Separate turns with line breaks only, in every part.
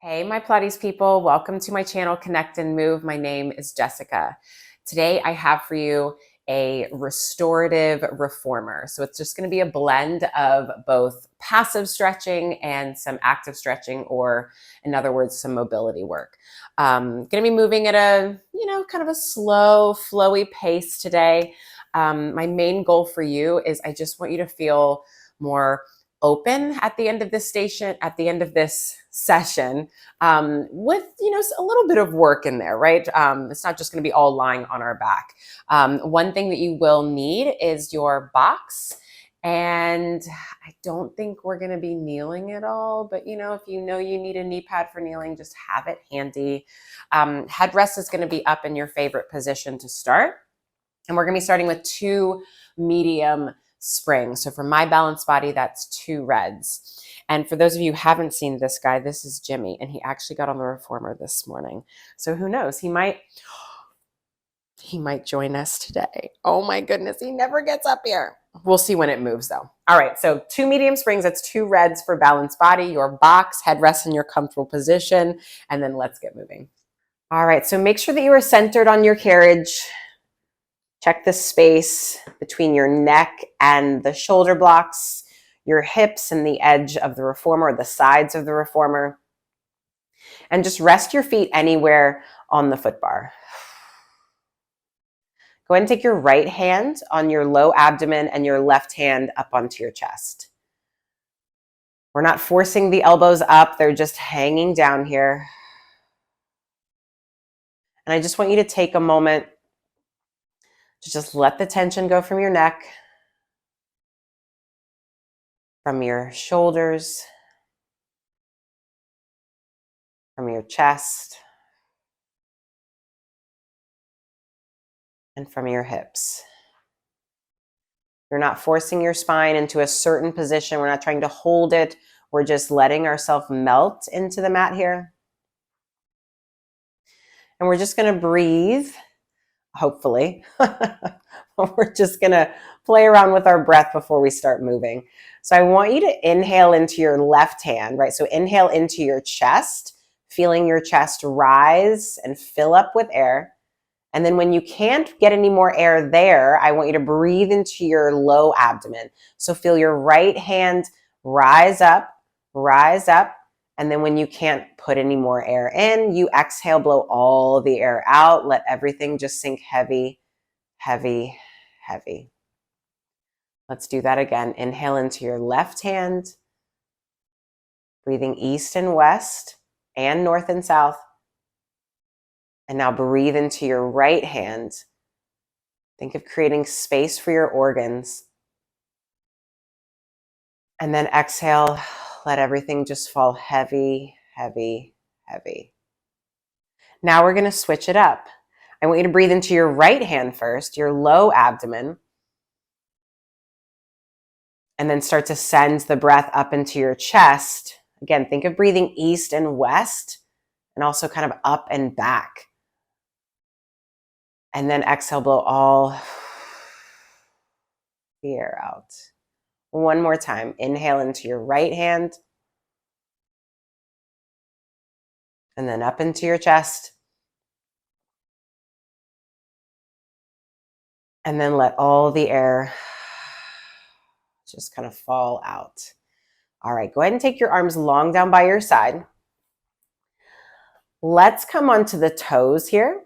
Hey, my Pilates people, welcome to my channel, Connect and Move. My name is Jessica. Today I have for you a restorative reformer. So it's just gonna be a blend of both passive stretching and some active stretching, or in other words, some mobility work. Gonna be moving at a, kind of a slow, flowy pace today. My main goal for you is I just want you to feel more open at the end of this session, with a little bit of work in there, right? It's not just going to be all lying on our back. One thing that you will need is your box, and I don't think we're going to be kneeling at all, but if you need a knee pad for kneeling, just have it handy. Headrest is going to be up in your favorite position to start, and we're going to be starting with 2 medium springs. So for my balanced body, that's 2 reds. And for those of you who haven't seen this guy, this is Jimmy, and he actually got on the reformer this morning. So who knows? He might join us today. Oh my goodness, he never gets up here. We'll see when it moves though. All right, so 2 medium springs, that's 2 reds for balanced body, your box, headrest in your comfortable position, and then let's get moving. All right, so make sure that you are centered on your carriage. Check the space between your neck and the shoulder blocks, your hips and the edge of the reformer, or the sides of the reformer. And just rest your feet anywhere on the foot bar. Go ahead and take your right hand on your low abdomen and your left hand up onto your chest. We're not forcing the elbows up, they're just hanging down here. And I just want you to take a moment to just let the tension go from your neck, from your shoulders, from your chest, and from your hips. You're not forcing your spine into a certain position. We're not trying to hold it. We're just letting ourselves melt into the mat here. And we're just going to breathe, hopefully. We're just going to play around with our breath before we start moving. So I want you to inhale into your left hand, right? So inhale into your chest, feeling your chest rise and fill up with air. And then when you can't get any more air there, I want you to breathe into your low abdomen. So feel your right hand rise up. And then when you can't put any more air in, you exhale, blow all the air out. Let everything just sink heavy, heavy, heavy. Let's do that again. Inhale into your left hand, breathing east and west and north and south. And now breathe into your right hand. Think of creating space for your organs. And then exhale, let everything just fall heavy, heavy, heavy. Now we're going to switch it up. I want you to breathe into your right hand first, your low abdomen. And then start to send the breath up into your chest. Again, think of breathing east and west, and also kind of up and back. And then exhale, blow all the air out. One more time. Inhale into your right hand. And then up into your chest. And then let all the air just kind of fall out. All right, go ahead and take your arms long down by your side. Let's come onto the toes here.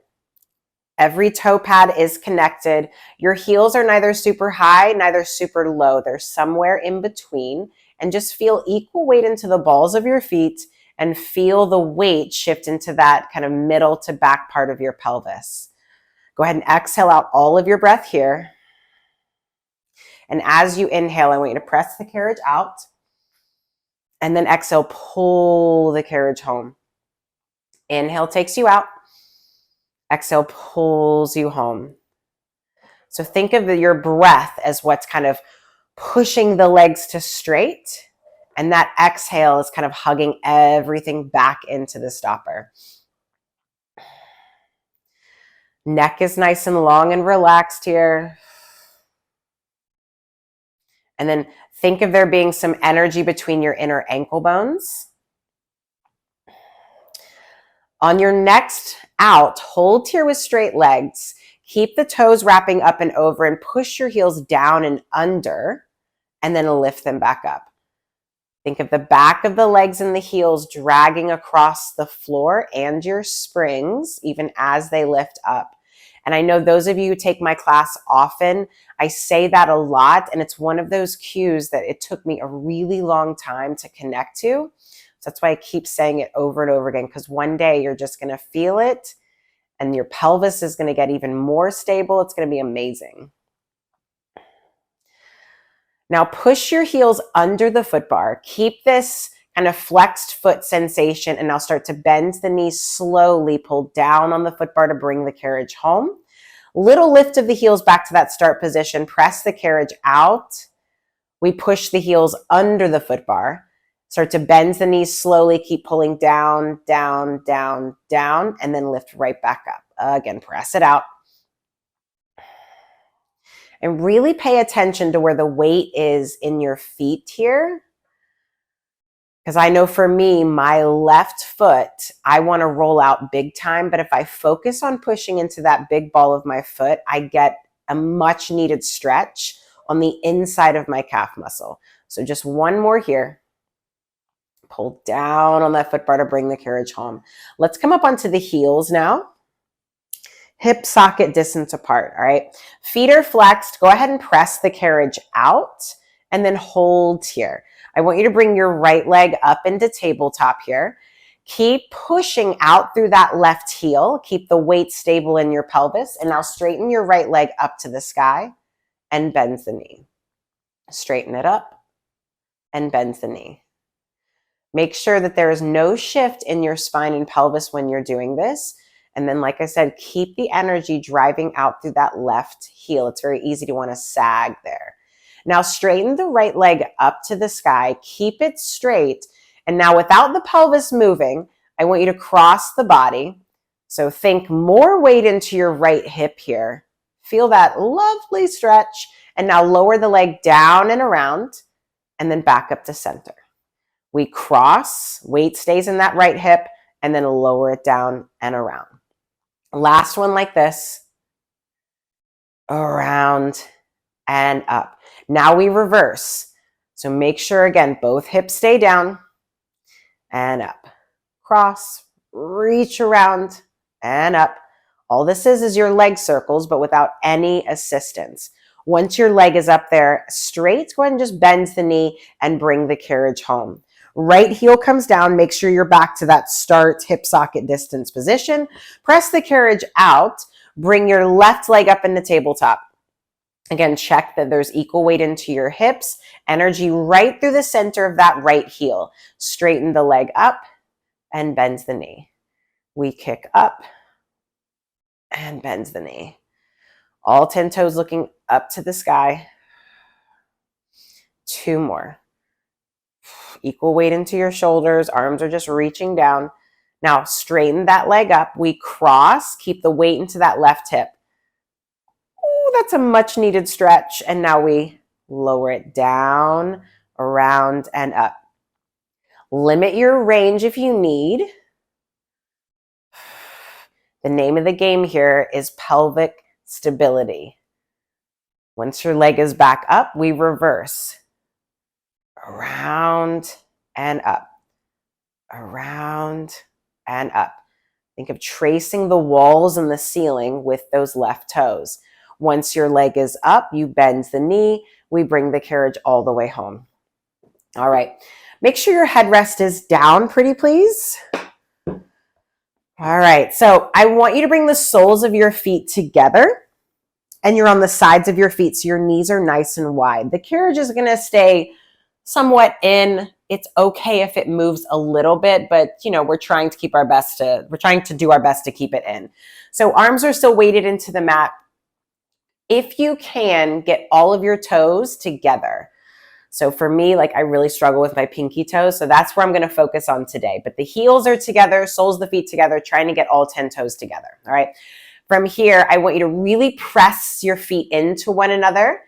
Every toe pad is connected. Your heels are neither super high, neither super low. They're somewhere in between. And just feel equal weight into the balls of your feet and feel the weight shift into that kind of middle to back part of your pelvis. Go ahead and exhale out all of your breath here. And as you inhale, I want you to press the carriage out. And then exhale, pull the carriage home. Inhale takes you out. Exhale pulls you home. So think of your breath as what's kind of pushing the legs to straight. And that exhale is kind of hugging everything back into the stopper. Neck is nice and long and relaxed here. And then think of there being some energy between your inner ankle bones. On your next out, hold here with straight legs. Keep the toes wrapping up and over and push your heels down and under, and then lift them back up. Think of the back of the legs and the heels dragging across the floor and your springs, even as they lift up. And I know those of you who take my class often, I say that a lot, and it's one of those cues that it took me a really long time to connect to. So that's why I keep saying it over and over again, because one day you're just going to feel it, and your pelvis is going to get even more stable. It's going to be amazing. Now push your heels under the foot bar. Keep this kind of flexed foot sensation, and now start to bend the knees slowly, pull down on the foot bar to bring the carriage home. Little lift of the heels back to that start position. Press the carriage out. We push the heels under the foot bar. Start to bend the knees slowly. Keep pulling down, down, down, down, and then lift right back up. Again, press it out. And really pay attention to where the weight is in your feet here. Because I know for me, my left foot, I want to roll out big time. But if I focus on pushing into that big ball of my foot, I get a much needed stretch on the inside of my calf muscle. So just one more here. Pull down on that foot bar to bring the carriage home. Let's come up onto the heels now. Hip socket distance apart, all right? Feet are flexed. Go ahead and press the carriage out and then hold here. I want you to bring your right leg up into tabletop here. Keep pushing out through that left heel. Keep the weight stable in your pelvis. And now straighten your right leg up to the sky and bend the knee. Straighten it up and bend the knee. Make sure that there is no shift in your spine and pelvis when you're doing this. And then, like I said, keep the energy driving out through that left heel. It's very easy to want to sag there. Now straighten the right leg up to the sky. Keep it straight. And now without the pelvis moving, I want you to cross the body. So think more weight into your right hip here. Feel that lovely stretch. And now lower the leg down and around and then back up to center. We cross, weight stays in that right hip, and then lower it down and around. Last one like this, around and up. Now we reverse. So make sure, again, both hips stay down and up. Cross, reach around and up. All this is your leg circles, but without any assistance. Once your leg is up there straight, go ahead and just bend the knee and bring the carriage home. Right heel comes down. Make sure you're back to that start hip socket distance position. Press the carriage out. Bring your left leg up in the tabletop. Again, check that there's equal weight into your hips. Energy right through the center of that right heel. Straighten the leg up and bend the knee. We kick up and bend the knee. All 10 toes looking up to the sky. 2 more. Equal weight into your shoulders. Arms are just reaching down. Now straighten that leg up. We cross. Keep the weight into that left hip. Ooh, that's a much needed stretch. And now we lower it down, around, and up. Limit your range if you need. The name of the game here is pelvic stability. Once your leg is back up, we reverse. Around and up, around and up. Think of tracing the walls and the ceiling with those left toes. Once your leg is up, you bend the knee. We bring the carriage all the way home. All right. Make sure your headrest is down, pretty please. All right. So I want you to bring the soles of your feet together, and you're on the sides of your feet, so your knees are nice and wide. The carriage is going to stay somewhat in. It's okay if it moves a little bit, but we're trying to do our best to keep it in. So arms are still weighted into the mat. If you can, get all of your toes together. So for me, I really struggle with my pinky toes, so that's where I'm going to focus on today. But the heels are together, soles of the feet together, trying to get all 10 toes together. All right. From here, I want you to really press your feet into one another.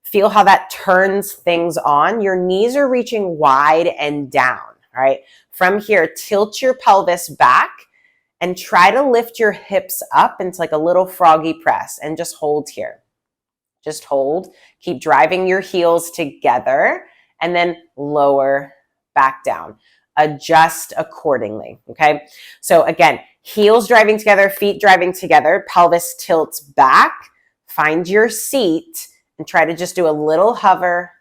Feel how that turns things on. Your knees are reaching wide and down, all right? From here, tilt your pelvis back and try to lift your hips up into like a little froggy press and just hold here. Just hold. Keep driving your heels together and then lower back down. Adjust accordingly, okay? So again, heels driving together, feet driving together, pelvis tilts back. Find your seat and try to just do a little hover,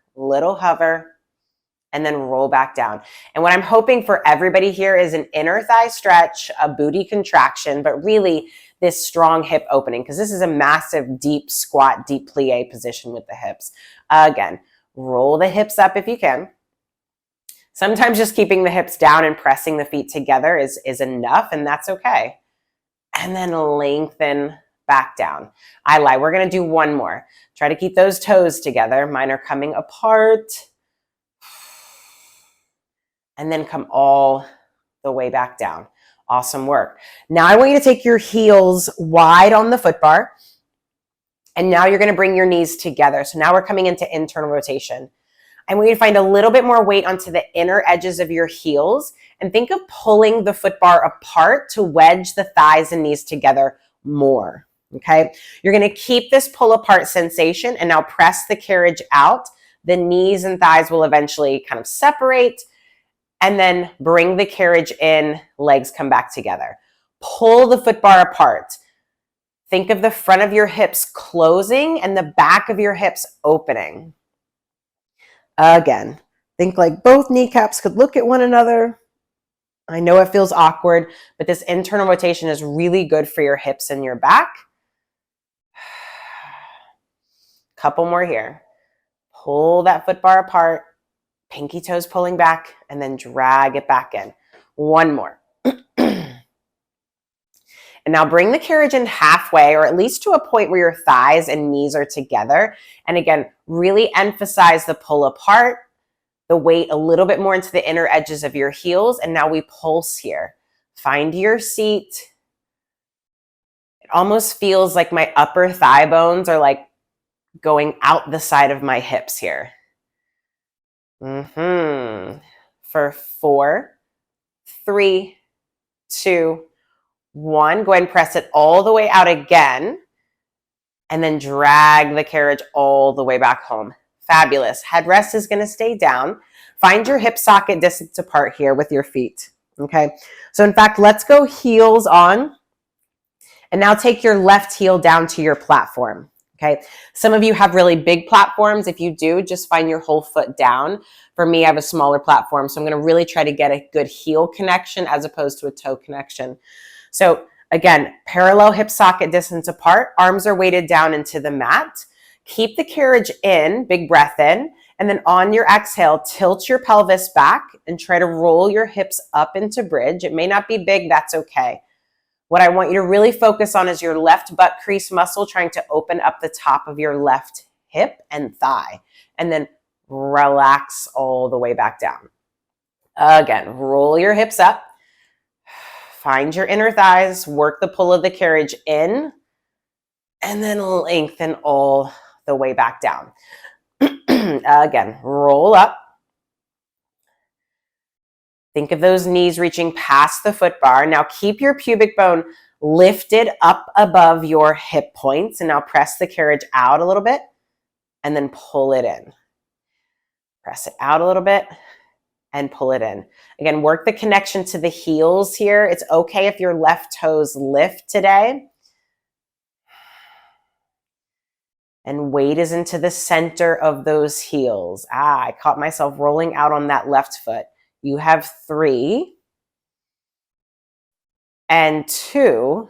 and then roll back down. And what I'm hoping for everybody here is an inner thigh stretch, a booty contraction, but really this strong hip opening, because this is a massive deep squat, deep plie position with the hips. Again, roll the hips up if you can. Sometimes just keeping the hips down and pressing the feet together is enough, and that's okay. And then lengthen back down. I lie. We're going to do one more. Try to keep those toes together. Mine are coming apart. And then come all the way back down. Awesome work. Now I want you to take your heels wide on the foot bar. And now you're going to bring your knees together. So now we're coming into internal rotation. I want you to find a little bit more weight onto the inner edges of your heels and think of pulling the foot bar apart to wedge the thighs and knees together more. Okay. You're going to keep this pull apart sensation and now press the carriage out. The knees and thighs will eventually kind of separate. And then bring the carriage in, legs come back together. Pull the foot bar apart. Think of the front of your hips closing and the back of your hips opening. Again, think like both kneecaps could look at one another. I know it feels awkward, but this internal rotation is really good for your hips and your back. Couple more here. Pull that foot bar apart. Pinky toes pulling back and then drag it back in. One more. And now bring the carriage in halfway or at least to a point where your thighs and knees are together. And again, really emphasize the pull apart, the weight a little bit more into the inner edges of your heels. And now we pulse here. Find your seat. It almost feels like my upper thigh bones are like going out the side of my hips here. For 4, 3, 2, 1. Go ahead and press it all the way out again. And then drag the carriage all the way back home. Fabulous. Headrest is going to stay down. Find your hip socket distance apart here with your feet. Okay. So in fact, let's go heels on. And now take your left heel down to your platform. Okay. Some of you have really big platforms. If you do, just find your whole foot down. For me, I have a smaller platform. So I'm going to really try to get a good heel connection as opposed to a toe connection. So again, parallel hip socket distance apart. Arms are weighted down into the mat. Keep the carriage in, big breath in. And then on your exhale, tilt your pelvis back and try to roll your hips up into bridge. It may not be big. That's okay. What I want you to really focus on is your left butt crease muscle trying to open up the top of your left hip and thigh. And then relax all the way back down. Again, roll your hips up. Find your inner thighs. Work the pull of the carriage in. And then lengthen all the way back down. Again, roll up. Think of those knees reaching past the foot bar. Now keep your pubic bone lifted up above your hip points. And now press the carriage out a little bit and then pull it in. Press it out a little bit and pull it in. Again, work the connection to the heels here. It's okay if your left toes lift today. And weight is into the center of those heels. I caught myself rolling out on that left foot. You have 3 and 2.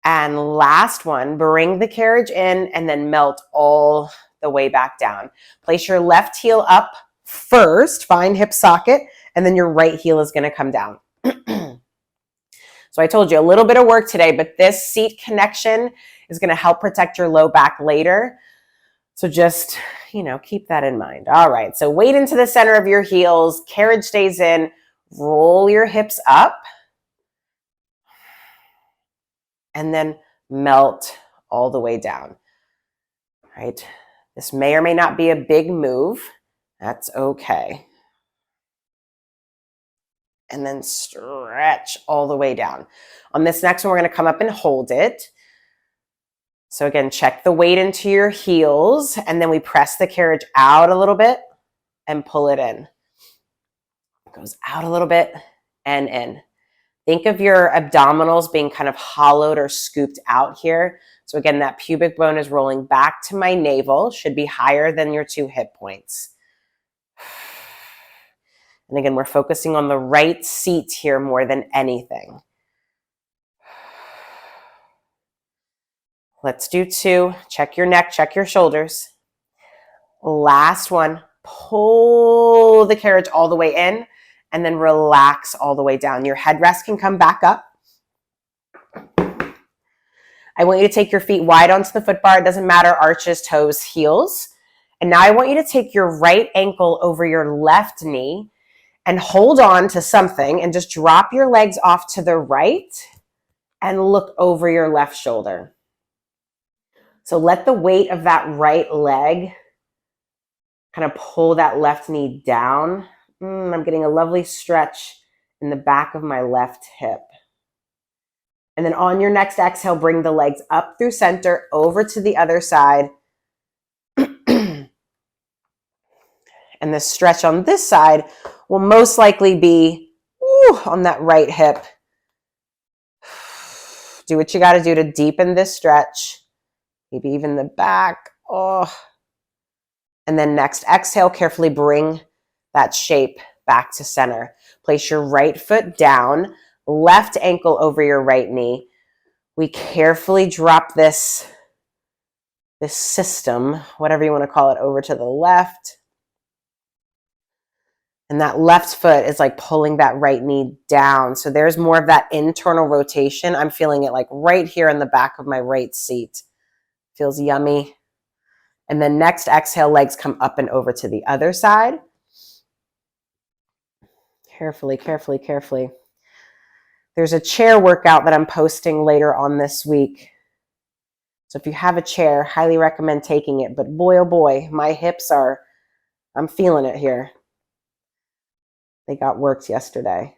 And last one, bring the carriage in and then melt all the way back down. Place your left heel up first, find hip socket, and then your right heel is going to come down. So I told you a little bit of work today, but this seat connection is going to help protect your low back later. So just, keep that in mind. All right. So weight into the center of your heels, carriage stays in, roll your hips up, and then melt all the way down. All right. This may or may not be a big move. That's okay. and then stretch all the way down. On this next one, we're going to come up and hold it. So again, check the weight into your heels, and then we press the carriage out a little bit and pull it in. It goes out a little bit and in. Think of your abdominals being kind of hollowed or scooped out here. So again, that pubic bone is rolling back to my navel, should be higher than your 2 hip points. And again, we're focusing on the right seat here more than anything. Let's do 2. Check your neck, check your shoulders. Last one, pull the carriage all the way in and then relax all the way down. Your headrest can come back up. I want you to take your feet wide onto the foot bar. It doesn't matter, arches, toes, heels. And now I want you to take your right ankle over your left knee and hold on to something and just drop your legs off to the right and look over your left shoulder. So let the weight of that right leg kind of pull that left knee down. I'm getting a lovely stretch in the back of my left hip. And then on your next exhale, bring the legs up through center, over to the other side. And the stretch on this side will most likely be on that right hip. Do what you got to do to deepen this stretch. Maybe even the back. And then next exhale, carefully bring that shape back to center. Place your right foot down, left ankle over your right knee. We carefully drop this system, whatever you want to call it, over to the left. And that left foot is like pulling that right knee down. So there's more of that internal rotation. I'm feeling it like right here in the back of my right seat. Feels yummy. And then next exhale, legs come up and over to the other side. Carefully, carefully, carefully. There's a chair workout that I'm posting later on this week. So if you have a chair, highly recommend taking it. But boy, oh boy, my hips I'm feeling it here. They got worked yesterday.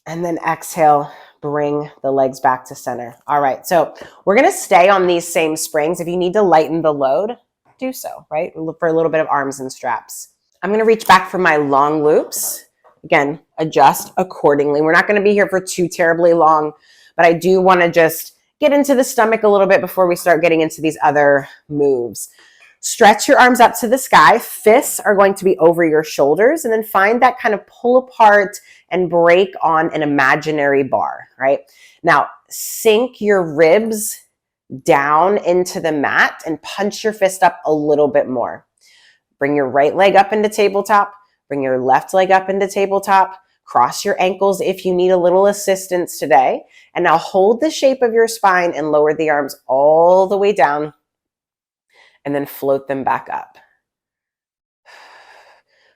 And then exhale, bring the legs back to center. All right, so we're gonna stay on these same springs. If you need to lighten the load, do so, right? Look for a little bit of arms and straps. I'm gonna reach back for my long loops. Again, adjust accordingly. We're not gonna be here for too terribly long, but I do wanna just get into the stomach a little bit before we start getting into these other moves. Stretch your arms up to the sky. Fists are going to be over your shoulders, and then find that kind of pull apart and break on an imaginary bar, right? Now, sink your ribs down into the mat and punch your fist up a little bit more. Bring your right leg up into tabletop. Bring your left leg up into tabletop. Cross your ankles if you need a little assistance today. And now hold the shape of your spine and lower the arms all the way down. And then float them back up.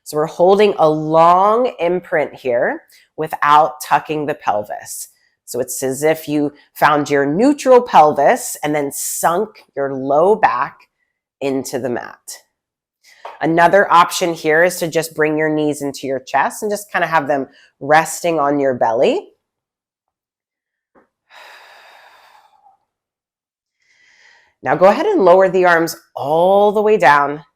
So we're holding a long imprint here without tucking the pelvis. So it's as if you found your neutral pelvis and then sunk your low back into the mat. Another option here is to just bring your knees into your chest and just kind of have them resting on your belly. Now go ahead and lower the arms all the way down,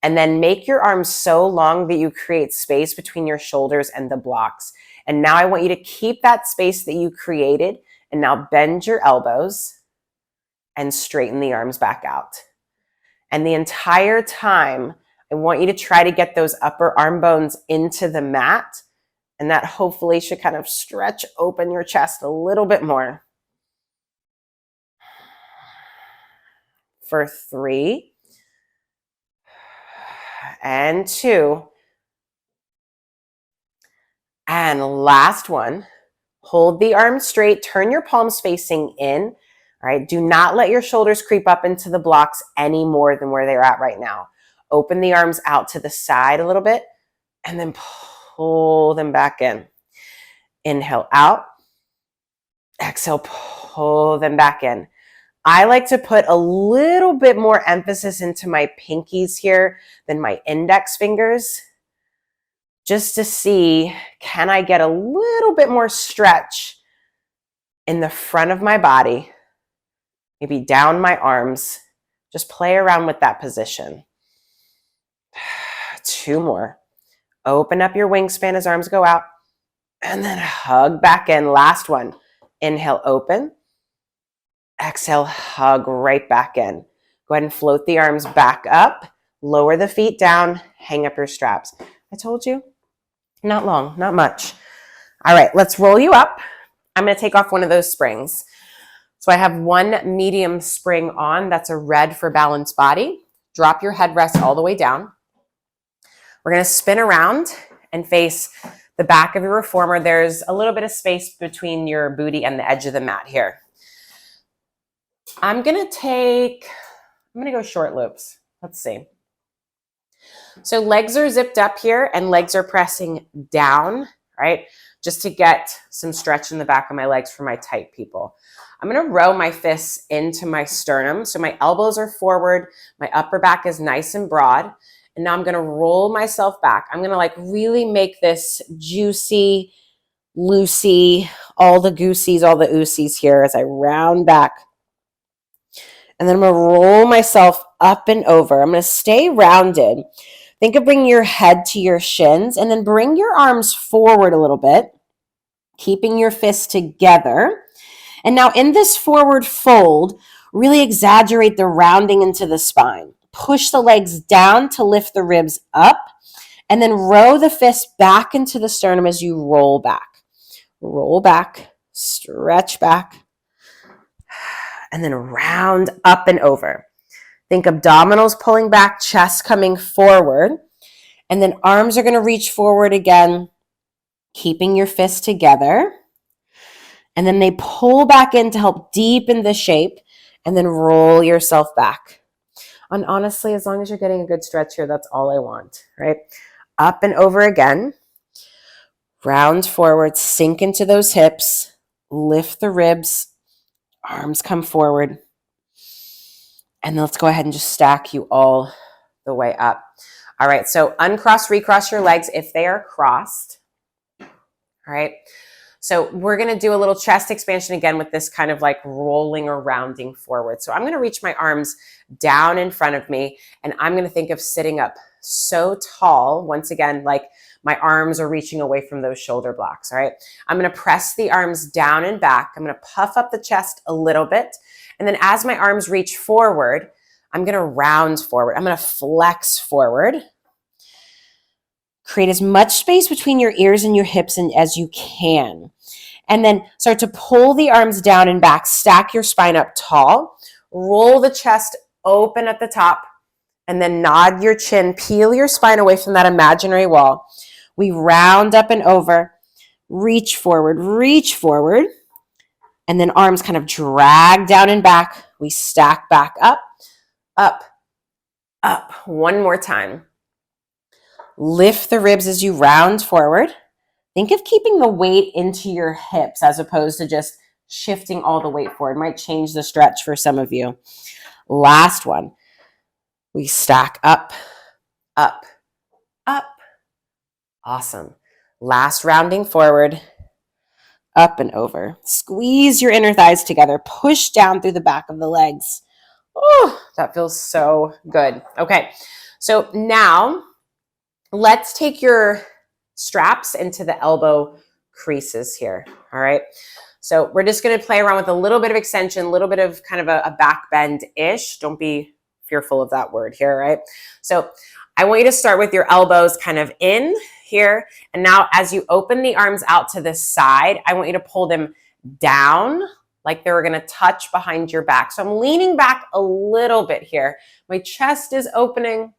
and then make your arms so long that you create space between your shoulders and the blocks. And now I want you to keep that space that you created, and now bend your elbows and straighten the arms back out. And the entire time, I want you to try to get those upper arm bones into the mat, and that hopefully should kind of stretch open your chest a little bit more. For 3 and 2 and last one. Hold the arms straight, turn your palms facing in. All right, do not let your shoulders creep up into the blocks any more than where they're at right now. Open the arms out to the side a little bit and then pull them back in. Inhale out, exhale, pull them back in. I like to put a little bit more emphasis into my pinkies here than my index fingers. just to see, can I get a little bit more stretch in the front of my body, maybe down my arms. Just play around with that position. 2 more. Open up your wingspan as arms go out, and then hug back in. Last one. Inhale, open. Exhale, hug right back in. Go ahead and float the arms back up. Lower the feet down. Hang up your straps. I told you, not long, not much. All right, let's roll you up. I'm going to take off one of those springs. So I have one medium spring on. That's a red for balanced body. Drop your headrest all the way down. We're going to spin around and face the back of your reformer. There's a little bit of space between your booty and the edge of the mat here. I'm going to go short loops. Let's see. So legs are zipped up here and legs are pressing down, right? Just to get some stretch in the back of my legs for my tight people. I'm going to row my fists into my sternum. So my elbows are forward. My upper back is nice and broad. And now I'm going to roll myself back. I'm going to like really make this juicy, loosey, all the goosies, all the oosies here as I round back. And then I'm going to roll myself up and over. I'm going to stay rounded. Think of bringing your head to your shins and then bring your arms forward a little bit, keeping your fists together. And now in this forward fold, really exaggerate the rounding into the spine. Push the legs down to lift the ribs up, and then row the fists back into the sternum as you roll back. Roll back, stretch back, and then round up and over. Think abdominals pulling back, chest coming forward, and then arms are going to reach forward again, keeping your fists together. And then they pull back in to help deepen the shape, and then roll yourself back. And honestly, as long as you're getting a good stretch here, that's all I want, right? Up and over again. Round forward, sink into those hips, lift the ribs, arms come forward. And let's go ahead and just stack you all the way up. All right, so uncross, recross your legs if they are crossed. All right. So we're going to do a little chest expansion again with this kind of like rolling or rounding forward. So I'm going to reach my arms down in front of me, and I'm going to think of sitting up so tall. Once again, like my arms are reaching away from those shoulder blocks. All right. I'm going to press the arms down and back. I'm going to puff up the chest a little bit. And then as my arms reach forward, I'm going to round forward. I'm going to flex forward. Create as much space between your ears and your hips as you can. And then start to pull the arms down and back. Stack your spine up tall. Roll the chest open at the top. And then nod your chin. Peel your spine away from that imaginary wall. We round up and over. Reach forward. Reach forward. And then arms kind of drag down and back. We stack back up, up, up. One more time. Lift the ribs as you round forward. Think of keeping the weight into your hips as opposed to just shifting all the weight forward. It might change the stretch for some of you. Last one. We stack up, up, up. Awesome. Last rounding forward, up and over. Squeeze your inner thighs together. Push down through the back of the legs. Oh, that feels so good. Okay, so now let's take your straps into the elbow creases here, all right? So we're just gonna play around with a little bit of extension, a little bit of kind of a back bend-ish. Don't be fearful of that word here, right? So I want you to start with your elbows kind of in here. And now as you open the arms out to the side, I want you to pull them down like they're gonna touch behind your back. So I'm leaning back a little bit here. My chest is opening.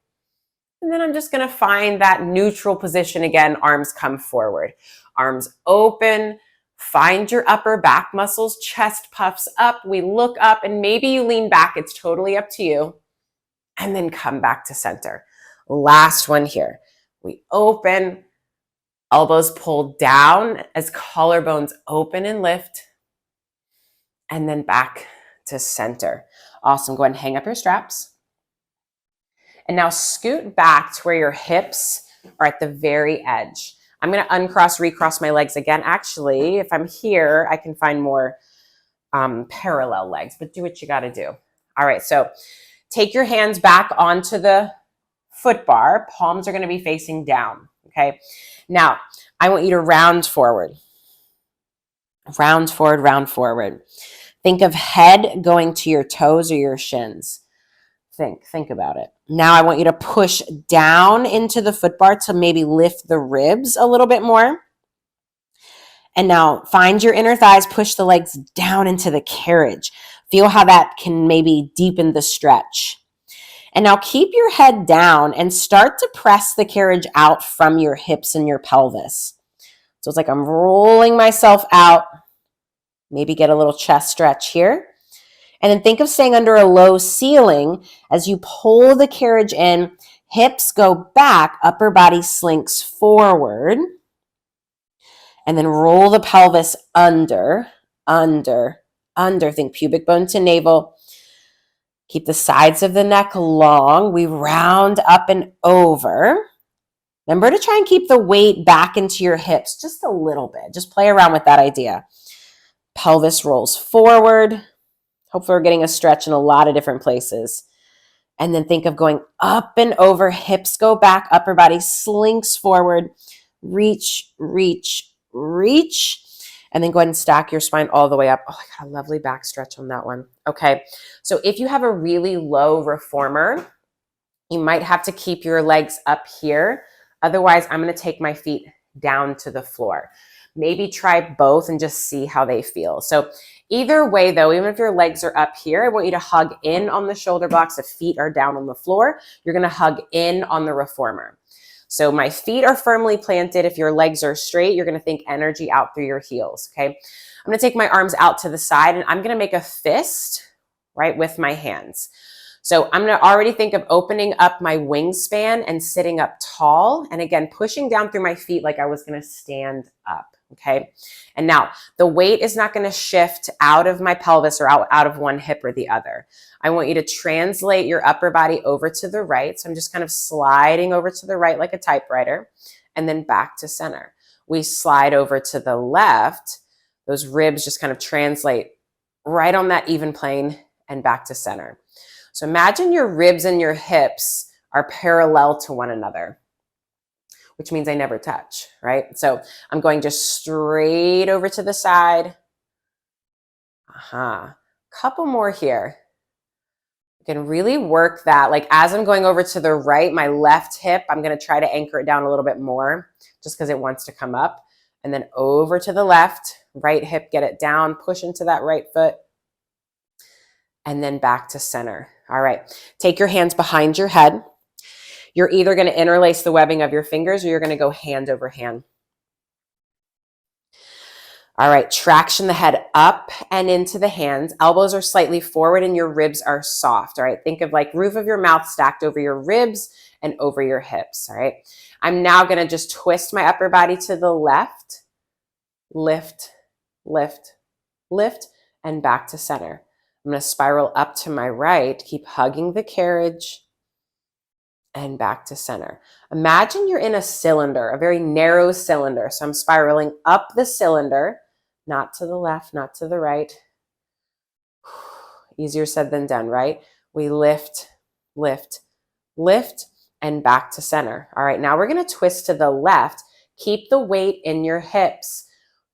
And then I'm just going to find that neutral position again. Arms come forward. Arms open. Find your upper back muscles. Chest puffs up. We look up and maybe you lean back. It's totally up to you. And then come back to center. Last one here. We open. Elbows pull down as collarbones open and lift. And then back to center. Awesome. Go ahead and hang up your straps. And now scoot back to where your hips or at the very edge. I'm going to uncross, recross my legs again. Actually, if I'm here, I can find more parallel legs, but do what you got to do. All right, so take your hands back onto the foot bar. Palms are going to be facing down, okay? Now, I want you to round forward. Round forward, round forward. Think of head going to your toes or your shins. Think about it. Now I want you to push down into the foot bar to maybe lift the ribs a little bit more. And now find your inner thighs, push the legs down into the carriage. Feel how that can maybe deepen the stretch. And now keep your head down and start to press the carriage out from your hips and your pelvis. So it's like I'm rolling myself out. Maybe get a little chest stretch here. And then think of staying under a low ceiling as you pull the carriage in. Hips go back, upper body slinks forward. And then roll the pelvis under, under, under. Think pubic bone to navel. Keep the sides of the neck long. We round up and over. Remember to try and keep the weight back into your hips just a little bit. Just play around with that idea. Pelvis rolls forward. Hopefully we're getting a stretch in a lot of different places. And then think of going up and over. Hips go back. Upper body slinks forward. Reach, reach, reach. And then go ahead and stack your spine all the way up. Oh, I got a lovely back stretch on that one. Okay, so if you have a really low reformer, you might have to keep your legs up here. Otherwise, I'm going to take my feet down to the floor. Maybe try both and just see how they feel. So either way, though, even if your legs are up here, I want you to hug in on the shoulder blocks. If feet are down on the floor, you're going to hug in on the reformer. So my feet are firmly planted. If your legs are straight, you're going to think energy out through your heels, okay? I'm going to take my arms out to the side, and I'm going to make a fist, right, with my hands. So I'm going to already think of opening up my wingspan and sitting up tall, and again, pushing down through my feet like I was going to stand up. Okay. And now the weight is not going to shift out of my pelvis or out of one hip or the other. I want you to translate your upper body over to the right. So I'm just kind of sliding over to the right like a typewriter and then back to center. We slide over to the left. Those ribs just kind of translate right on that even plane and back to center. So imagine your ribs and your hips are parallel to one another, which means I never touch, right? So I'm going just straight over to the side. Couple more here. You can really work that. Like as I'm going over to the right, my left hip, I'm going to try to anchor it down a little bit more just because it wants to come up. And then over to the left, right hip, get it down, push into that right foot. And then back to center. All right. Take your hands behind your head. You're either going to interlace the webbing of your fingers or you're going to go hand over hand. All right, traction the head up and into the hands. Elbows are slightly forward and your ribs are soft. All right, think of like roof of your mouth stacked over your ribs and over your hips. All right, I'm now going to just twist my upper body to the left, lift, lift, lift, and back to center. I'm going to spiral up to my right, keep hugging the carriage, and back to center. Imagine you're in a cylinder, a very narrow cylinder. So I'm spiraling up the cylinder, not to the left, not to the right. Easier said than done, right? We lift, lift, lift, and back to center. All right, now we're going to twist to the left. Keep the weight in your hips,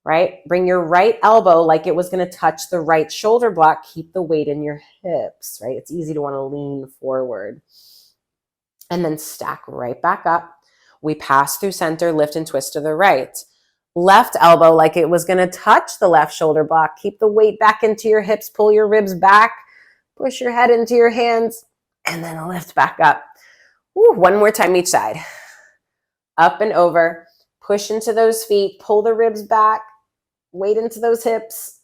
right? Bring your right elbow like it was going to touch the right shoulder block. Keep the weight in your hips, right? It's easy to want to lean forward. And then stack right back up. We pass through center, lift and twist to the right. Left elbow like it was going to touch the left shoulder block. Keep the weight back into your hips, pull your ribs back, push your head into your hands, and then lift back up. Ooh, one more time each side. Up and over, push into those feet, pull the ribs back, weight into those hips,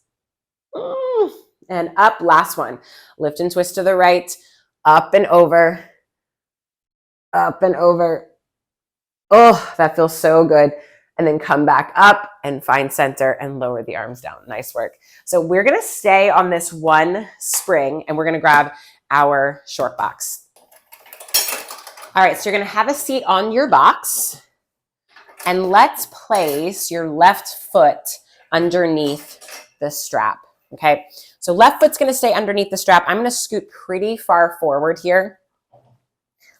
and up. Last one. Lift and twist to the right, up and over. Up and over. Oh, that feels so good. And then come back up and find center and lower the arms down. Nice work. So we're going to stay on this one spring and we're going to grab our short box. All right, so you're gonna have a seat on your box, and let's place your left foot underneath the strap, okay? So left foot's gonna stay underneath the strap. I'm gonna scoot pretty far forward here,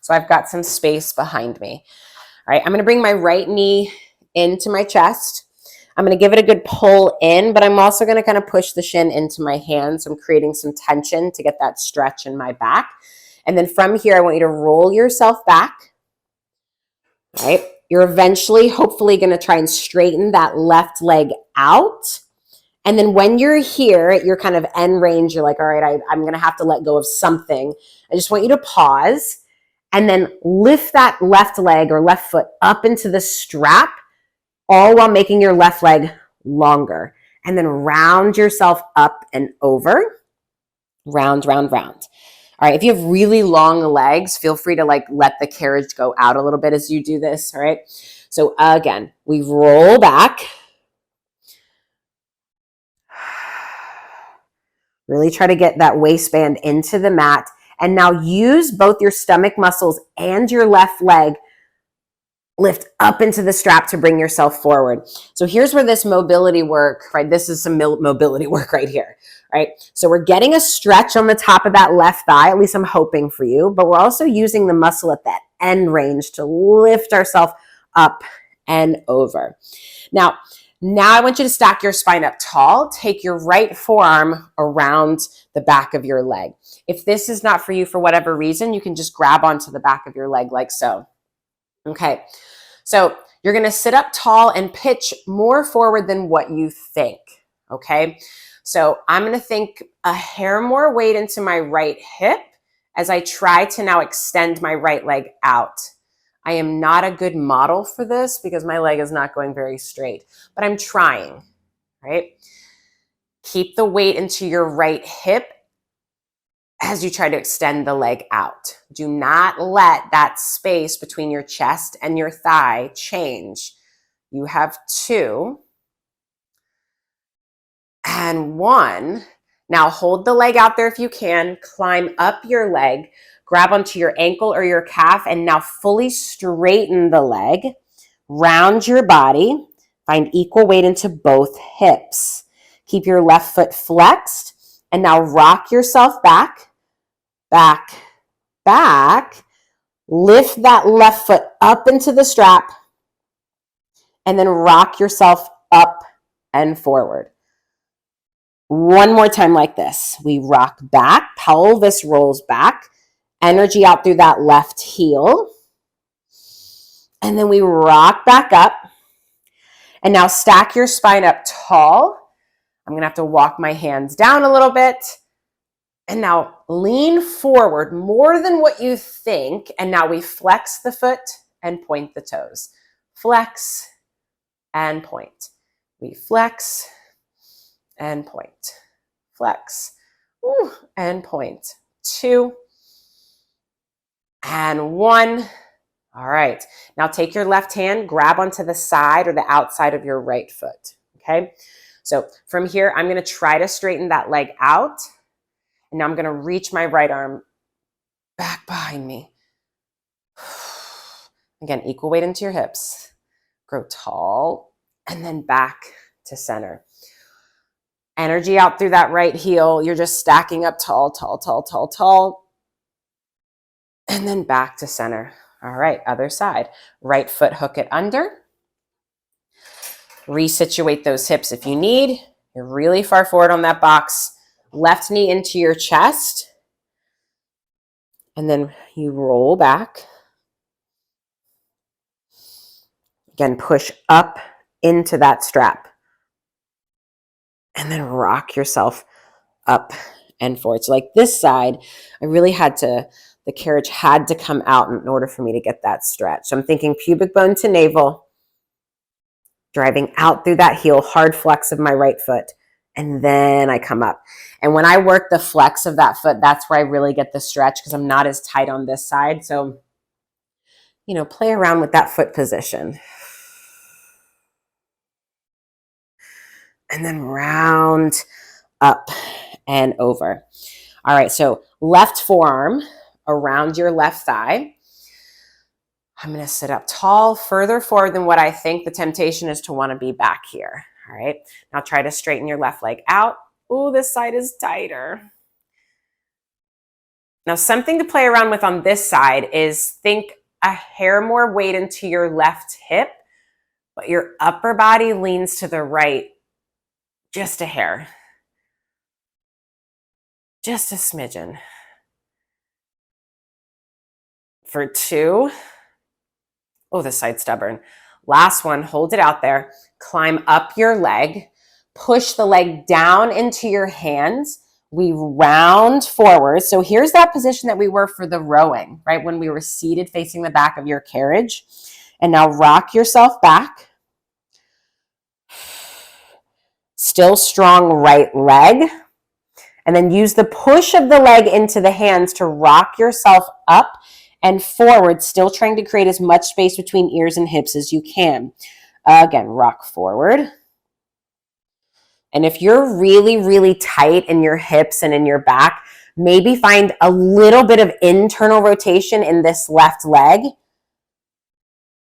so I've got some space behind me. All right, I'm gonna bring my right knee into my chest. I'm gonna give it a good pull in, but I'm also gonna kind of push the shin into my hands. So I'm creating some tension to get that stretch in my back. And then from here, I want you to roll yourself back, all right? You're eventually, hopefully, gonna try and straighten that left leg out. And then when you're here at your kind of end range, you're like, all right, I'm gonna have to let go of something. I just want you to pause and then lift that left leg or left foot up into the strap, all while making your left leg longer. And then round yourself up and over. Round, round, round. All right, if you have really long legs, feel free to like let the carriage go out a little bit as you do this, all right? So again, we roll back. Really try to get that waistband into the mat. And now use both your stomach muscles and your left leg. Lift up into the strap to bring yourself forward. So here's where this mobility work, right? This is some mobility work right here, right? So we're getting a stretch on the top of that left thigh, at least I'm hoping for you, but we're also using the muscle at that end range to lift ourselves up and over. Now I want you to stack your spine up tall. Take your right forearm around the back of your leg. If this is not for you for whatever reason, you can just grab onto the back of your leg like so. Okay, so you're gonna sit up tall and pitch more forward than what you think, okay? So I'm gonna think a hair more weight into my right hip as I try to now extend my right leg out. I am not a good model for this because my leg is not going very straight, but I'm trying, right? Keep the weight into your right hip as you try to extend the leg out. Do not let that space between your chest and your thigh change. You have 2 and 1. Now hold the leg out there if you can. Climb up your leg, grab onto your ankle or your calf, and now fully straighten the leg. Round your body. Find equal weight into both hips. Keep your left foot flexed, and now rock yourself back. Back, back, lift that left foot up into the strap, and then rock yourself up and forward. One more time like this. We rock back, pelvis rolls back, energy out through that left heel, and then we rock back up. And now stack your spine up tall. I'm gonna have to walk my hands down a little bit. And now lean forward more than what you think. And now we flex the foot and point the toes. Flex and point. We flex and point. Flex. Ooh, and point. 2 and 1. All right. Now take your left hand, grab onto the side or the outside of your right foot. Okay. So from here, I'm going to try to straighten that leg out. And now I'm going to reach my right arm back behind me. Again, equal weight into your hips. Grow tall and then back to center. Energy out through that right heel. You're just stacking up tall, tall, tall, tall, tall. And then back to center. All right, other side. Right foot, hook it under. Resituate those hips if you need. You're really far forward on that box. Left knee into your chest. And then you roll back. Again, push up into that strap. And then rock yourself up and forward. So like this side, I really had to, the carriage had to come out in order for me to get that stretch. So I'm thinking pubic bone to navel, driving out through that heel, hard flex of my right foot. And then I come up. And when I work the flex of that foot, that's where I really get the stretch because I'm not as tight on this side. So, you know, play around with that foot position. And then round up and over. All right, so left forearm around your left thigh. I'm going to sit up tall, further forward than what I think the temptation is to want to be back here. All right. Now try to straighten your left leg out. Oh, this side is tighter. Now, something to play around with on this side is think a hair more weight into your left hip, but your upper body leans to the right just a hair. Just a smidgen. For 2. Oh, this side's stubborn. Last one, hold it out there. Climb up your leg. Push the leg down into your hands. We round forward. So here's that position that we were for the rowing, right? When we were seated facing the back of your carriage. And now rock yourself back. Still strong right leg. And then use the push of the leg into the hands to rock yourself up and forward, still trying to create as much space between ears and hips as you can. Again, rock forward. And if you're really, really tight in your hips and in your back, maybe find a little bit of internal rotation in this left leg.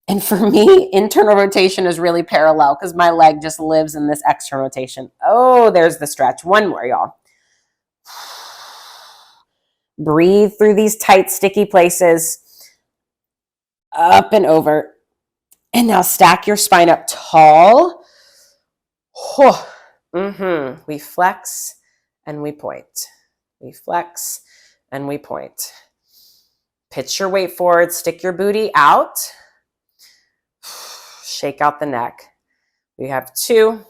And for me, internal rotation is really parallel because my leg just lives in this external rotation. Oh, there's the stretch. One more, y'all. Breathe through these tight, sticky places. Up and over. And now stack your spine up tall. We flex and we point. We flex and we point. Pitch your weight forward. Stick your booty out. Shake out the neck. We have 2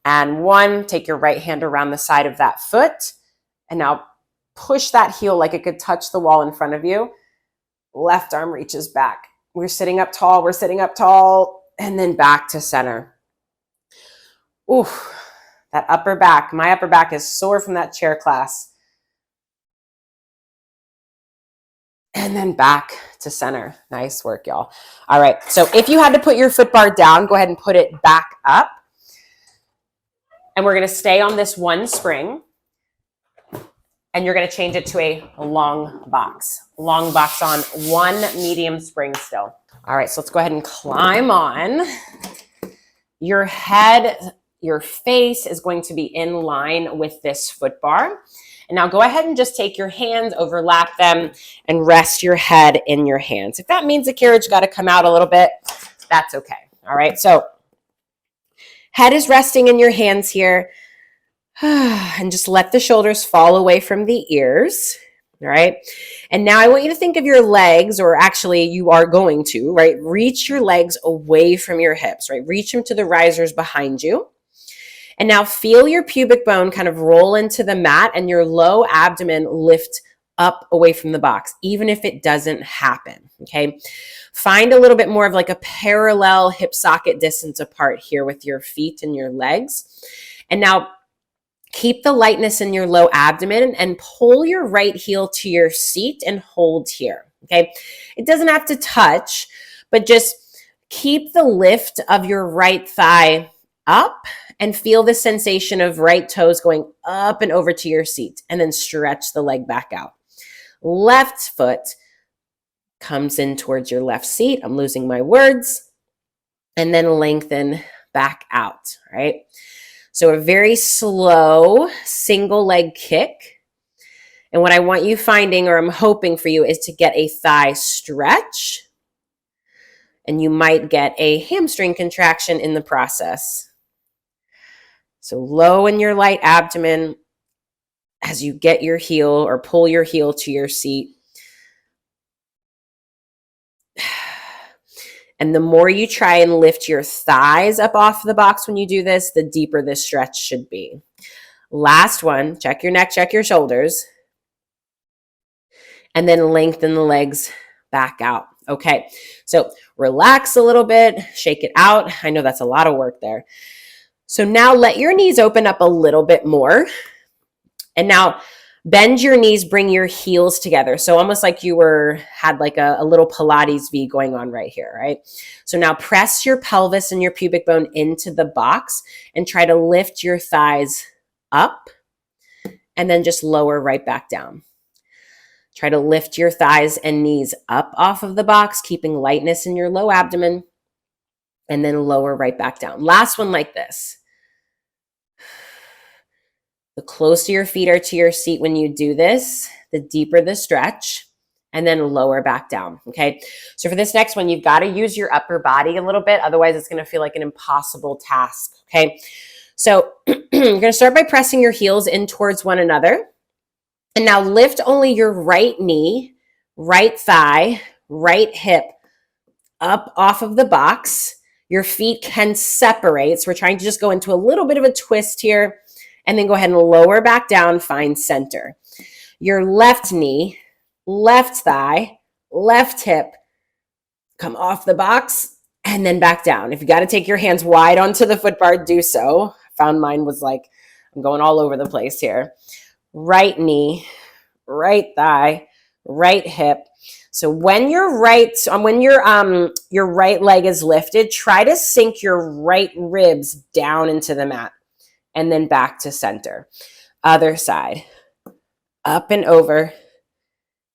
and 1. Take your right hand around the side of that foot. And now push that heel like it could touch the wall in front of you. Left arm reaches back. We're sitting up tall. We're sitting up tall. And then back to center. Ooh, that upper back. My upper back is sore from that chair class. And then back to center. Nice work, y'all. All right. So if you had to put your foot bar down, go ahead and put it back up. And we're going to stay on this one spring. And you're going to change it to a long box. Long box on 1 medium spring still. All right, so let's go ahead and climb on. Your head, your face is going to be in line with this foot bar. And now go ahead and just take your hands, overlap them, and rest your head in your hands. If that means the carriage got to come out a little bit, that's okay. All right, so head is resting in your hands here. And just let the shoulders fall away from the ears. All right. And now I want you to think of your legs, or actually you are going to, right? Reach your legs away from your hips, right? Reach them to the risers behind you. And now feel your pubic bone kind of roll into the mat and your low abdomen lift up away from the box, even if it doesn't happen. Okay. Find a little bit more of like a parallel hip socket distance apart here with your feet and your legs. And now keep the lightness in your low abdomen and pull your right heel to your seat and hold here, okay? It doesn't have to touch, but just keep the lift of your right thigh up and feel the sensation of right toes going up and over to your seat, and then stretch the leg back out. Left foot comes in towards your left seat. I'm losing my words. And then lengthen back out, right? So a very slow single leg kick. And what I want you finding, or I'm hoping for you, is to get a thigh stretch. And you might get a hamstring contraction in the process. So low in your light abdomen as you get your heel or pull your heel to your seat. And the more you try and lift your thighs up off the box when you do this, the deeper this stretch should be. Last one, check your neck, check your shoulders. And then lengthen the legs back out. Okay, so relax a little bit, shake it out. I know that's a lot of work there. So now let your knees open up a little bit more. And now bend your knees, bring your heels together. So almost like you had like a little Pilates V going on right here, right? So now press your pelvis and your pubic bone into the box and try to lift your thighs up and then just lower right back down. Try to lift your thighs and knees up off of the box, keeping lightness in your low abdomen, and then lower right back down. Last one like this. The closer your feet are to your seat when you do this, the deeper the stretch, and then lower back down, okay? So for this next one, you've got to use your upper body a little bit. Otherwise, it's going to feel like an impossible task, okay? So you're going to start by pressing your heels in towards one another. And now lift only your right knee, right thigh, right hip up off of the box. Your feet can separate. So we're trying to just go into a little bit of a twist here. And then go ahead and lower back down, find center. Your left knee, left thigh, left hip, come off the box, and then back down. If you got to take your hands wide onto the foot bar, do so. I found mine was like, I'm going all over the place here. Right knee, right thigh, right hip. So when your right leg is lifted, try to sink your right ribs down into the mat. And then back to center. Other side. Up and over.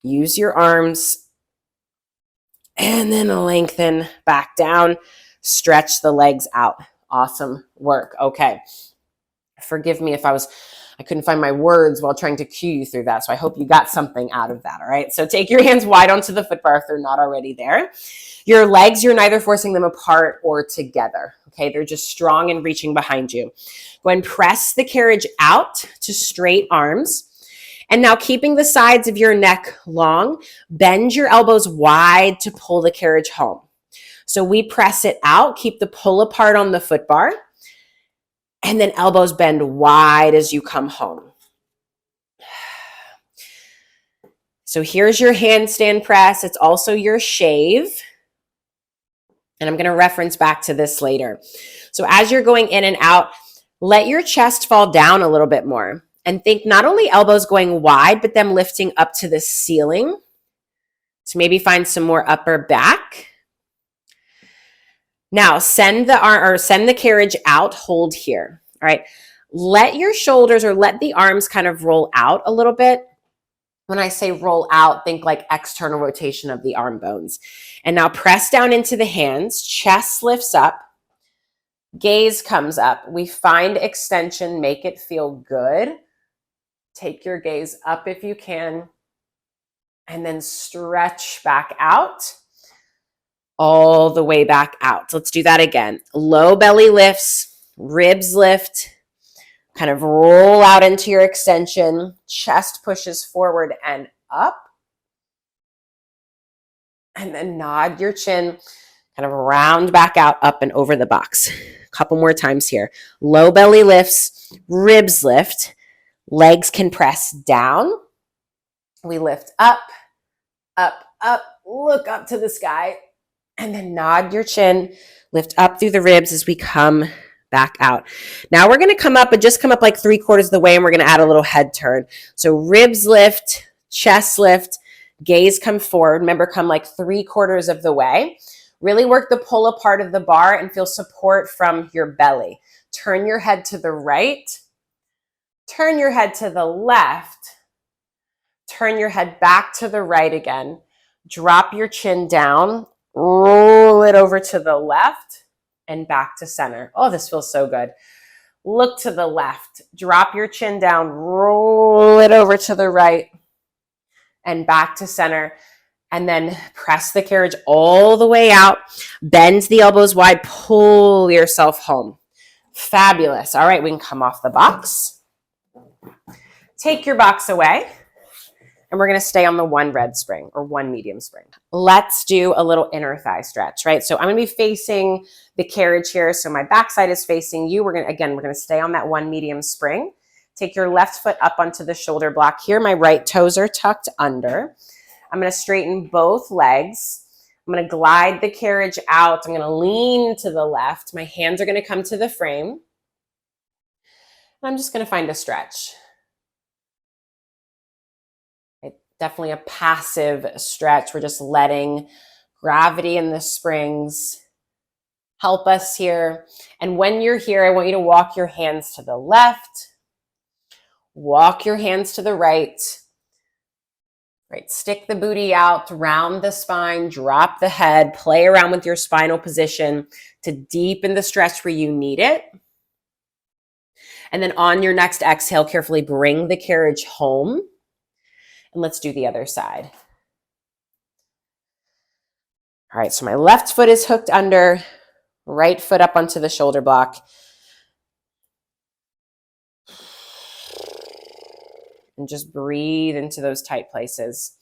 Use your arms. And then lengthen back down. Stretch the legs out. Awesome work. Okay. Forgive me if I couldn't find my words while trying to cue you through that. So I hope you got something out of that. All right. So take your hands wide onto the foot bar if they're not already there. Your legs, you're neither forcing them apart or together. Okay. They're just strong and reaching behind you. Go ahead and press the carriage out to straight arms. And now keeping the sides of your neck long, bend your elbows wide to pull the carriage home. So we press it out, keep the pull apart on the foot bar, and then elbows bend wide as you come home. So here's your handstand press. It's also your shave. And I'm going to reference back to this later. So as you're going in and out, let your chest fall down a little bit more and think not only elbows going wide, but them lifting up to the ceiling. So maybe find some more upper back. Now send the carriage out, hold here. All right. Let your shoulders or let the arms kind of roll out a little bit. When I say roll out, think like external rotation of the arm bones. And now press down into the hands, chest lifts up. Gaze comes up. We find extension, make it feel good. Take your gaze up if you can, and then stretch back out, all the way back out. So let's do that again. Low belly lifts, ribs lift, kind of roll out into your extension, chest pushes forward and up, and then nod your chin, kind of round back out, up and over the box. A couple more times here. Low belly lifts, ribs lift, legs can press down. We lift up, up, up, look up to the sky, and then nod your chin, lift up through the ribs as we come back out. Now we're going to come up, but just come up like 3/4 of the way, and we're going to add a little head turn. So ribs lift, chest lift, gaze come forward. Remember, come like 3/4 of the way. Really work the pull apart of the bar and feel support from your belly. Turn your head to the right. Turn your head to the left. Turn your head back to the right again. Drop your chin down. Roll it over to the left and back to center. Oh, this feels so good. Look to the left. Drop your chin down. Roll it over to the right and back to center. And then press the carriage all the way out. Bend the elbows wide. Pull yourself home. Fabulous. All right, we can come off the box. Take your box away. And we're going to stay on the one red spring or one medium spring. Let's do a little inner thigh stretch, right? So I'm going to be facing the carriage here. So my backside is facing you. We're going to stay on that one medium spring. Take your left foot up onto the shoulder block here. My right toes are tucked under. I'm going to straighten both legs. I'm going to glide the carriage out. I'm going to lean to the left. My hands are going to come to the frame. And I'm just going to find a stretch. Definitely a passive stretch. We're just letting gravity in the springs help us here. And when you're here, I want you to walk your hands to the left, walk your hands to the right, Right, stick the booty out, round the spine, drop the head, play around with your spinal position to deepen the stretch where you need it. And then on your next exhale, carefully bring the carriage home. And let's do the other side. All right, so my left foot is hooked under, right foot up onto the shoulder block. And just breathe into those tight places.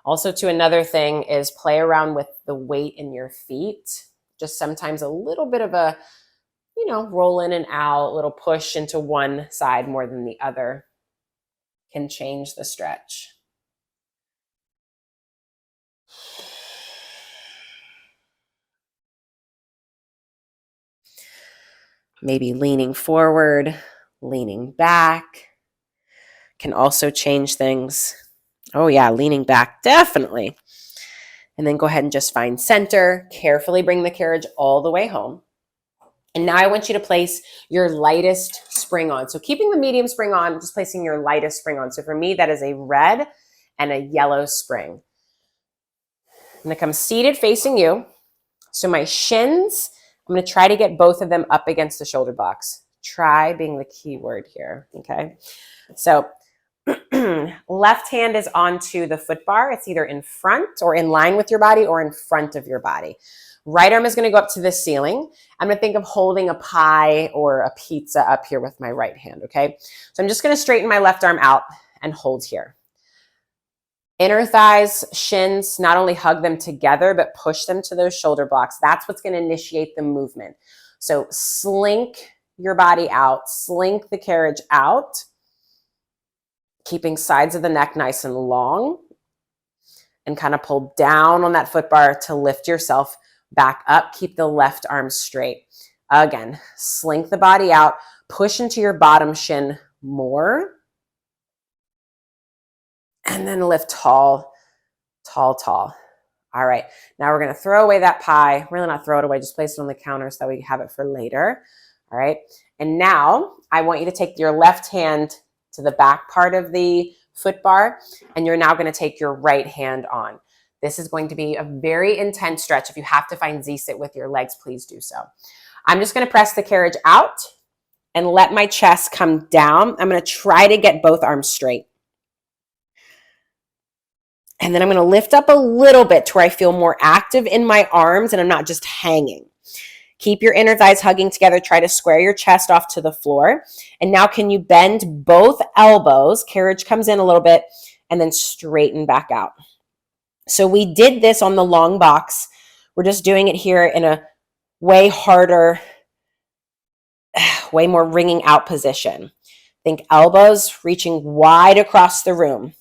Also, to another thing is play around with the weight in your feet. Just sometimes a little bit of a, roll in and out, a little push into one side more than the other can change the stretch. Maybe leaning forward, leaning back can also change things. Oh yeah, leaning back, definitely. And then go ahead and just find center. Carefully bring the carriage all the way home. And now I want you to place your lightest spring on. So keeping the medium spring on, just placing your lightest spring on. So for me, that is a red and a yellow spring. I'm going to come seated facing you. So my shins, I'm going to try to get both of them up against the shoulder blocks. Try being the key word here, okay? So left hand is onto the foot bar. It's either in front or in line with your body or in front of your body. Right arm is going to go up to the ceiling. I'm going to think of holding a pie or a pizza up here with my right hand, okay? So I'm just going to straighten my left arm out and hold here. Inner thighs, shins, not only hug them together, but push them to those shoulder blocks. That's what's going to initiate the movement. So slink your body out, slink the carriage out, keeping sides of the neck nice and long, and kind of pull down on that foot bar to lift yourself back up. Keep the left arm straight. Again, slink the body out, push into your bottom shin more, and then lift tall, tall, tall. All right, now we're gonna throw away that pie. Really not throw it away, just place it on the counter so that we have it for later. All right, and now I want you to take your left hand to the back part of the foot bar, and you're now gonna take your right hand on. This is going to be a very intense stretch. If you have to find Z-sit with your legs, please do so. I'm just gonna press the carriage out and let my chest come down. I'm gonna try to get both arms straight. And then I'm gonna lift up a little bit to where I feel more active in my arms and I'm not just hanging. Keep your inner thighs hugging together. Try to square your chest off to the floor. And now can you bend both elbows? Carriage comes in a little bit and then straighten back out. So we did this on the long box. We're just doing it here in a way harder, way more wringing out position. Think elbows reaching wide across the room.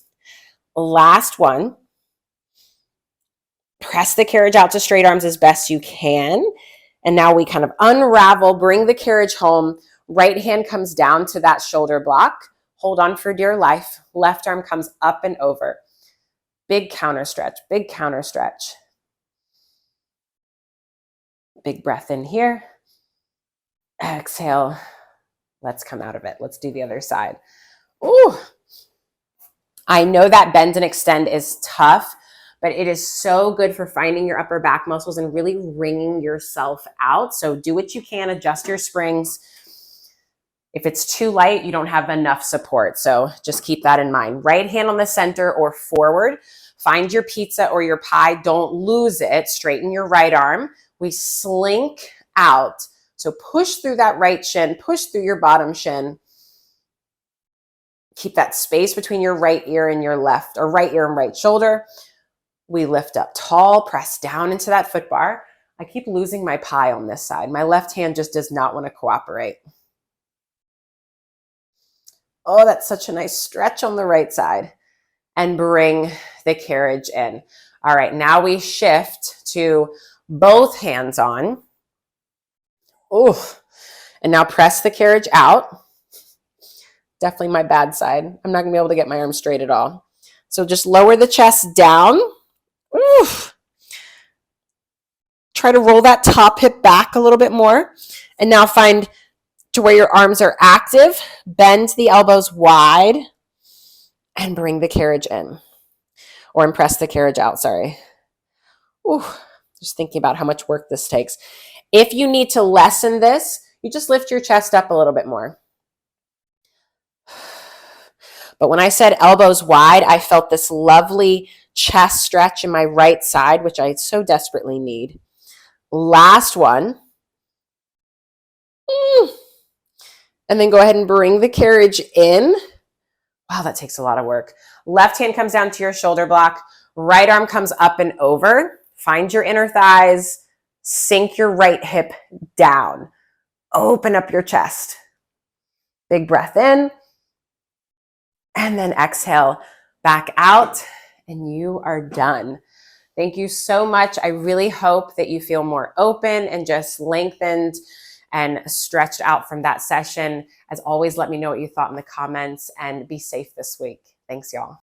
Last one. Press the carriage out to straight arms as best you can. And now we kind of unravel, bring the carriage home. Right hand comes down to that shoulder block. Hold on for dear life. Left arm comes up and over. Big counter stretch, big counter stretch. Big breath in here. Exhale. Let's come out of it. Let's do the other side. Ooh. I know that bend and extend is tough, but it is so good for finding your upper back muscles and really wringing yourself out. So do what you can, adjust your springs. If it's too light, you don't have enough support. So just keep that in mind. Right hand on the center or forward. Find your pizza or your pie. Don't lose it. Straighten your right arm. We slink out. So push through that right shin, push through your bottom shin. Keep that space between your right ear and your left, or right ear and right shoulder. We lift up tall, press down into that foot bar. I keep losing my pie on this side. My left hand just does not want to cooperate. Oh, that's such a nice stretch on the right side. And bring the carriage in. All right, now we shift to both hands on. Ooh, and now press the carriage out. Definitely my bad side. I'm not gonna be able to get my arms straight at all. So just lower the chest down. Ooh. Try to roll that top hip back a little bit more. And now find to where your arms are active. Bend the elbows wide and bring the carriage in. or and press the carriage out, sorry. Ooh, just thinking about how much work this takes. If you need to lessen this, you just lift your chest up a little bit more. But when I said elbows wide, I felt this lovely chest stretch in my right side, which I so desperately need. Last one. And then go ahead and bring the carriage in. Wow, that takes a lot of work. Left hand comes down to your shoulder block. Right arm comes up and over. Find your inner thighs. Sink your right hip down. Open up your chest. Big breath in. And then exhale back out. And you are done. Thank you so much. I really hope that you feel more open and just lengthened and stretched out from that session. As always, let me know what you thought in the comments and be safe this week. Thanks, y'all.